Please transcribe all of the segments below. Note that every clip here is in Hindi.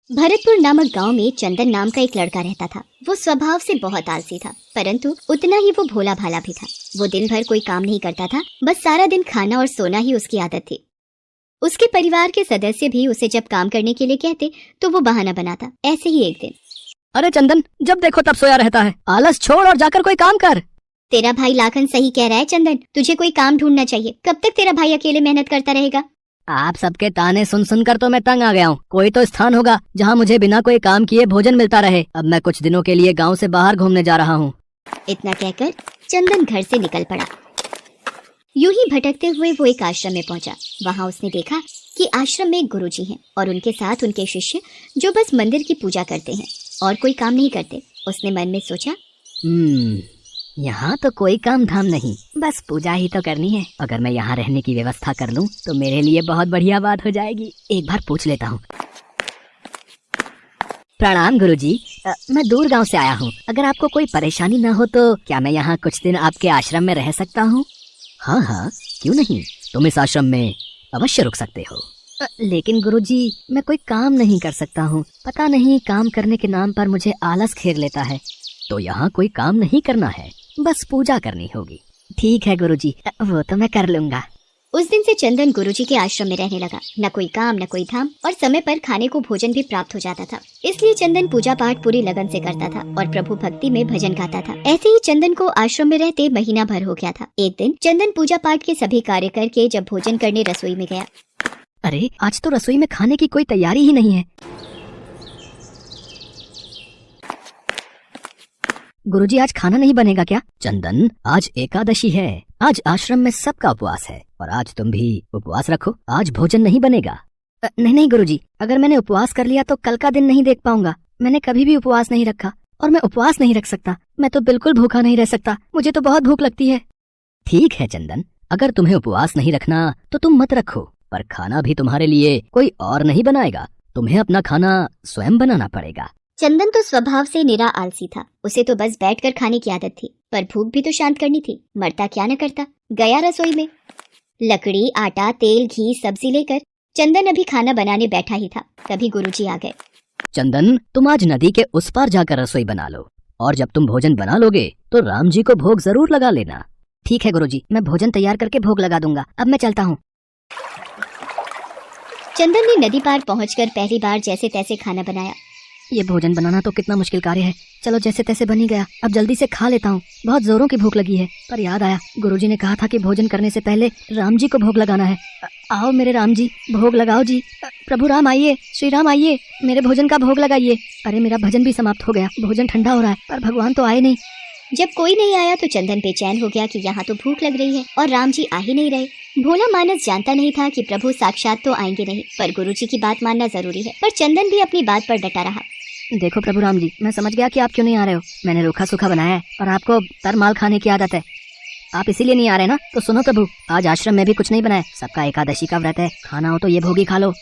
भरतपुर नामक गांव में चंदन नाम का एक लड़का रहता था। वो स्वभाव से बहुत आलसी था, परंतु उतना ही वो भोला भाला भी था। वो दिन भर कोई काम नहीं करता था, बस सारा दिन खाना और सोना ही उसकी आदत थी। उसके परिवार के सदस्य भी उसे जब काम करने के लिए कहते तो वो बहाना बनाता। ऐसे ही एक दिन, अरे चंदन, जब देखो तब सोया रहता है। आलस छोड़ और जाकर कोई काम कर। तेरा भाई लाखन सही कह रहा है चंदन, तुझे कोई काम ढूंढना चाहिए। कब तक तेरा भाई अकेले मेहनत करता रहेगा? आप सबके ताने सुन सुनकर तो मैं तंग आ गया हूँ। कोई तो स्थान होगा जहाँ मुझे बिना कोई काम किए भोजन मिलता रहे। अब मैं कुछ दिनों के लिए गांव से बाहर घूमने जा रहा हूँ। इतना कहकर चंदन घर से निकल पड़ा। यूं ही भटकते हुए वो एक आश्रम में पहुंचा। वहां उसने देखा कि आश्रम में एक गुरुजी हैं और उनके साथ उनके शिष्य जो बस मंदिर की पूजा करते हैं और कोई काम नहीं करते। उसने मन में सोचा, यहाँ तो कोई काम धाम नहीं, बस पूजा ही तो करनी है। अगर मैं यहाँ रहने की व्यवस्था कर लूँ तो मेरे लिए बहुत बढ़िया बात हो जाएगी। एक बार पूछ लेता हूँ। प्रणाम गुरुजी, मैं दूर गांव से आया हूँ। अगर आपको कोई परेशानी न हो तो क्या मैं यहाँ कुछ दिन आपके आश्रम में रह सकता हूँ? हाँ हाँ, क्यों नहीं, तुम इस आश्रम में अवश्य रुक सकते हो। लेकिन गुरुजी, मैं कोई काम नहीं कर सकता हूँ। पता नहीं काम करने के नाम पर मुझे आलस घेर लेता है। तो यहाँ कोई काम नहीं करना है, बस पूजा करनी होगी। ठीक है गुरुजी, वो तो मैं कर लूँगा। उस दिन से चंदन गुरुजी के आश्रम में रहने लगा। न कोई काम न कोई धाम और समय पर खाने को भोजन भी प्राप्त हो जाता था। इसलिए चंदन पूजा पाठ पूरी लगन से करता था और प्रभु भक्ति में भजन गाता था। ऐसे ही चंदन को आश्रम में रहते महीना भर हो गया था। एक दिन चंदन पूजा पाठ के सभी कार्य करके जब भोजन करने रसोई में गया, अरे आज तो रसोई में खाने की कोई तैयारी ही नहीं है। गुरुजी, आज खाना नहीं बनेगा क्या? चंदन, आज एकादशी है। आज आश्रम में सबका उपवास है और आज तुम भी उपवास रखो। आज भोजन नहीं बनेगा। नहीं नहीं गुरुजी, अगर मैंने उपवास कर लिया तो कल का दिन नहीं देख पाऊंगा। मैंने कभी भी उपवास नहीं रखा और मैं उपवास नहीं रख सकता। मैं तो बिल्कुल भूखा नहीं रह सकता, मुझे तो बहुत भूख लगती है। ठीक है चंदन, अगर तुम्हें उपवास नहीं रखना तो तुम मत रखो, पर खाना भी तुम्हारे लिए कोई और नहीं बनाएगा। तुम्हें अपना खाना स्वयं बनाना पड़ेगा। चंदन तो स्वभाव से निरा आलसी था। उसे तो बस बैठकर खाने की आदत थी, पर भूख भी तो शांत करनी थी। मरता क्या न करता। गया रसोई में। लकड़ी, आटा, तेल, घी, सब्जी लेकर चंदन अभी खाना बनाने बैठा ही था, तभी गुरुजी आ गए। चंदन, तुम आज नदी के उस पार जाकर रसोई बना लो और जब तुम भोजन बना लोगे तो राम जी को भोग जरूर लगा लेना। ठीक है गुरुजी, मैं भोजन तैयार करके भोग लगा दूंगा। अब मैं चलता हूँ। चंदन ने नदी पार पहुंचकर पहली बार जैसे तैसे खाना बनाया। ये भोजन बनाना तो कितना मुश्किल कार्य है। चलो जैसे तैसे बन ही गया, अब जल्दी से खा लेता हूँ। बहुत जोरों की भूख लगी है। पर याद आया, गुरुजी ने कहा था कि भोजन करने से पहले राम जी को भोग लगाना है। आओ मेरे राम जी, भोग लगाओ जी। प्रभु राम आइए, श्री राम आइए, मेरे भोजन का भोग लगाइए। अरे मेरा भजन भी समाप्त हो गया, भोजन ठंडा हो रहा है, पर भगवान तो आए नहीं। जब कोई नहीं आया तो चंदन बेचैन हो गया कि यहाँ तो भूख लग रही है और राम जी आ ही नहीं रहे। भोला मानस जानता नहीं था कि प्रभु साक्षात तो आएंगे नहीं, पर गुरुजी की बात मानना जरूरी है। पर चंदन भी अपनी बात पर डटा रहा। देखो प्रभु राम जी, मैं समझ गया कि आप क्यों नहीं आ रहे हो। मैंने रूखा सूखा बनाया है और आपको तरमाल खाने की आदत है। आप इसीलिए नहीं आ रहे ना? तो सुनो प्रभु, आज आश्रम में भी कुछ नहीं बनाया। सबका एकादशी का व्रत है, खाना हो तो ये भोग ही खा लो।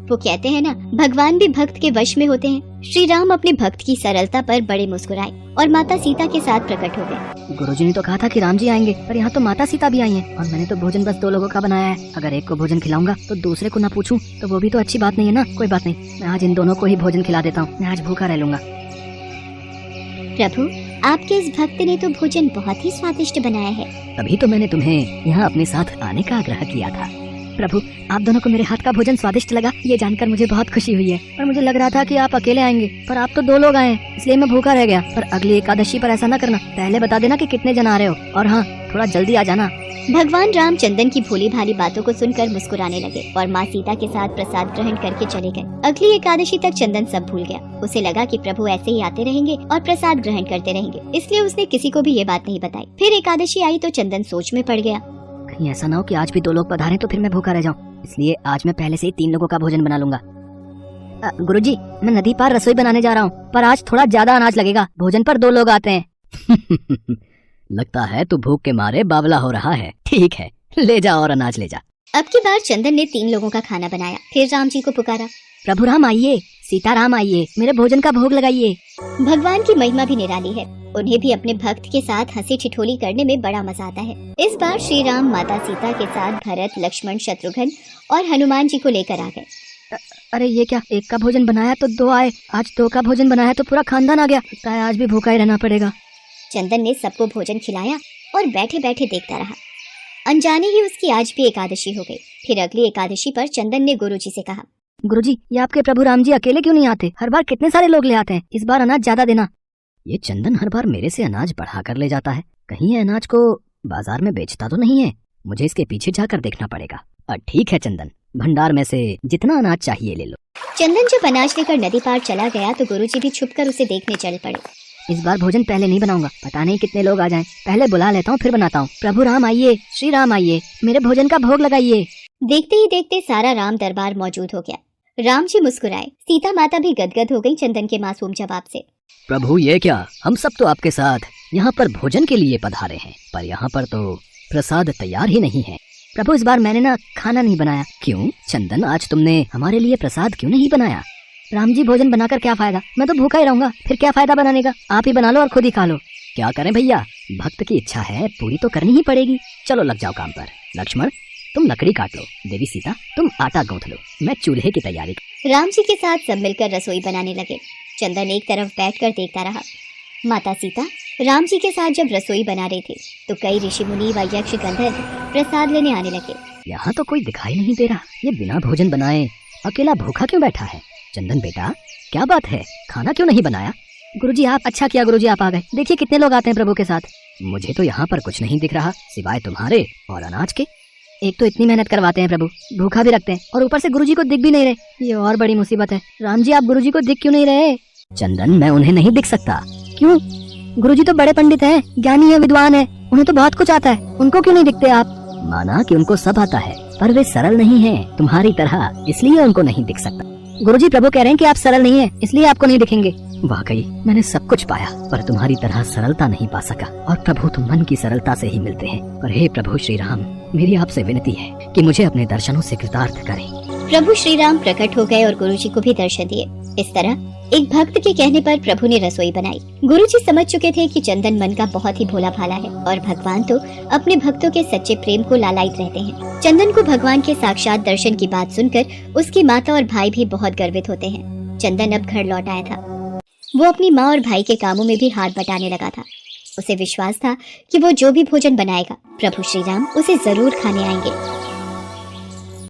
वो कहते हैं ना, भगवान भी भक्त के वश में होते हैं। श्री राम अपने भक्त की सरलता पर बड़े मुस्कुराए और माता सीता के साथ प्रकट हो गए। गुरुजी ने तो कहा था कि राम जी आएंगे, पर यहाँ तो माता सीता भी आई हैं और मैंने तो भोजन बस 2 लोगों का बनाया है। अगर एक को भोजन खिलाऊंगा तो दूसरे को ना पूछूं तो वो भी तो अच्छी बात नहीं है ना। कोई बात नहीं, मैं आज इन दोनों को ही भोजन खिला देता हूँ। मैं आज भूखा रह लूंगा। प्रभु, आपके इस भक्त ने तो भोजन बहुत ही स्वादिष्ट बनाया है। तभी तो मैंने तुम्हें यहाँ अपने साथ आने का आग्रह किया था। प्रभु, आप दोनों को मेरे हाथ का भोजन स्वादिष्ट लगा, ये जानकर मुझे बहुत खुशी हुई है। पर मुझे लग रहा था कि आप अकेले आएंगे, पर आप तो 2 लोग आए, इसलिए मैं भूखा रह गया। पर अगली एकादशी पर ऐसा न करना, पहले बता देना कि कितने जन आ रहे हो, और हाँ, थोड़ा जल्दी आ जाना। भगवान राम चंदन की भोली भाली बातों को सुनकर मुस्कुराने लगे और माँ सीता के साथ प्रसाद ग्रहण करके चले गए। अगली एकादशी तक चंदन सब भूल गया। उसे लगा कि प्रभु ऐसे ही आते रहेंगे और प्रसाद ग्रहण करते रहेंगे, इसलिए उसने किसी को भी ये बात नहीं बताई। फिर एकादशी आई तो चंदन सोच में पड़ गया। कहीं ऐसा ना हो कि आज भी 2 लोग पधारे तो फिर मैं भूखा रह जाऊँ, इसलिए आज मैं पहले से ही 3 लोगों का भोजन बना लूंगा। गुरुजी, मैं नदी पार रसोई बनाने जा रहा हूँ, पर आज थोड़ा ज्यादा अनाज लगेगा। भोजन पर 2 लोग आते हैं। लगता है तू भूख के मारे बावला हो रहा है। ठीक है, ले जा और अनाज ले जा। अब की बार चंदन ने 3 लोगों का खाना बनाया। फिर राम जी को पुकारा, प्रभु राम आइए, सीता राम आइए, मेरे भोजन का भोग लगाइए। भगवान की महिमा भी निराली है। उन्हें भी अपने भक्त के साथ हंसी ठिठोली करने में बड़ा मजा आता है। इस बार श्री राम माता सीता के साथ भरत, लक्ष्मण, शत्रुघ्न और हनुमान जी को लेकर आ गए। अरे ये क्या, एक का भोजन बनाया तो दो आए, आज दो का भोजन बनाया तो पूरा खानदान आ गया। लगता है आज भी भूखा ही रहना पड़ेगा। चंदन ने सबको भोजन खिलाया और बैठे बैठे देखता रहा। अनजाने ही उसकी आज भी एकादशी हो गई। फिर अगली एकादशी पर चंदन ने गुरुजी से कहा, गुरुजी, ये आपके प्रभु राम जी अकेले क्यों नहीं आते? हर बार कितने सारे लोग ले आते हैं, इस बार अनाज ज्यादा देना। ये चंदन हर बार मेरे से अनाज बढ़ा कर ले जाता है, कहीं ये अनाज को बाजार में बेचता तो नहीं है। मुझे इसके पीछे जाकर देखना पड़ेगा। ठीक है चंदन, भंडार में से जितना अनाज चाहिए ले लो। चंदन जब अनाज लेकर नदी पार चला गया तो गुरुजी भी छुपकर उसे देखने चल पड़े। इस बार भोजन पहले नहीं बनाऊंगा, पता नहीं कितने लोग आ जाएं। पहले बुला लेता हूँ फिर बनाता हूँ। प्रभु राम आइए, श्री राम आइए, मेरे भोजन का भोग लगाइए। देखते ही देखते सारा राम दरबार मौजूद हो गया। राम जी मुस्कुराए, सीता माता भी गदगद हो गई चंदन के मासूम जवाब से। प्रभु ये क्या, हम सब तो आपके साथ यहाँ पर भोजन के लिए पधारे हैं, पर यहाँ पर तो प्रसाद तैयार ही नहीं है। प्रभु इस बार मैंने ना खाना नहीं बनाया। क्यों चंदन, आज तुमने हमारे लिए प्रसाद क्यों नहीं बनाया? राम जी भोजन बनाकर क्या फायदा, मैं तो भूखा ही रहूंगा, फिर क्या फायदा बनाने का? आप ही बना लो और खुद ही खा लो। क्या करें भैया, भक्त की इच्छा है, पूरी तो करनी ही पड़ेगी। चलो लग जाओ काम पर। लक्ष्मण तुम लकड़ी काट लो, देवी सीता तुम आटा गूंथ लो, मैं चूल्हे की तैयारी। राम जी के साथ सब मिलकर रसोई बनाने लगे। चंदन एक तरफ बैठकर देखता रहा। माता सीता राम जी के साथ जब रसोई बना रहे थे तो कई ऋषि मुनि व यक्ष गंधर्व प्रसाद लेने आने लगे। यहाँ तो कोई दिखाई नहीं दे रहा, ये बिना भोजन बनाए अकेला भूखा क्यों बैठा है? चंदन बेटा क्या बात है, खाना क्यों नहीं बनाया? गुरुजी आप, अच्छा किया गुरुजी आप आ गए। देखिए कितने लोग आते हैं प्रभु के साथ। मुझे तो यहाँ पर कुछ नहीं दिख रहा सिवाय तुम्हारे और अनाज के। एक तो इतनी मेहनत करवाते हैं प्रभु, भूखा भी रखते हैं, और ऊपर से गुरुजी को दिख भी नहीं रहे। ये और बड़ी मुसीबत है। राम जी आप गुरुजी को दिख क्यों नहीं रहे? चंदन मैं उन्हें नहीं दिख सकता। क्यों? गुरुजी तो बड़े पंडित हैं, ज्ञानी है, विद्वान है, उन्हें तो बहुत कुछ आता है, उनको क्यों नहीं दिखते आप? माना कि उनको सब आता है, पर वे सरल नहीं हैं तुम्हारी तरह, इसलिए उनको नहीं दिख सकता। गुरुजी प्रभु कह रहे हैं कि आप सरल नहीं हैं, इसलिए आपको नहीं दिखेंगे। वाकई मैंने सब कुछ पाया, पर तुम्हारी तरह सरलता नहीं पा सका। और प्रभु तुम मन की सरलता से ही मिलते हैं। पर हे प्रभु श्री राम, मेरी आपसे विनती है कि मुझे अपने दर्शनों से कृतार्थ करें। प्रभु श्री राम प्रकट हो गए और गुरुजी को भी दर्शन दिए। इस तरह एक भक्त के कहने पर प्रभु ने रसोई बनाई। गुरुजी समझ चुके थे कि चंदन मन का बहुत ही भोला भाला है और भगवान तो अपने भक्तों के सच्चे प्रेम को लालायित रहते हैं। चंदन को भगवान के साक्षात दर्शन की बात सुनकर उसकी माता और भाई भी बहुत गर्वित होते हैं। चंदन अब घर लौट आया था। वो अपनी माँ और भाई के कामों में भी हाथ बटाने लगा था। उसे विश्वास था कि वो जो भी भोजन बनाएगा प्रभु श्री राम उसे जरूर खाने आएंगे।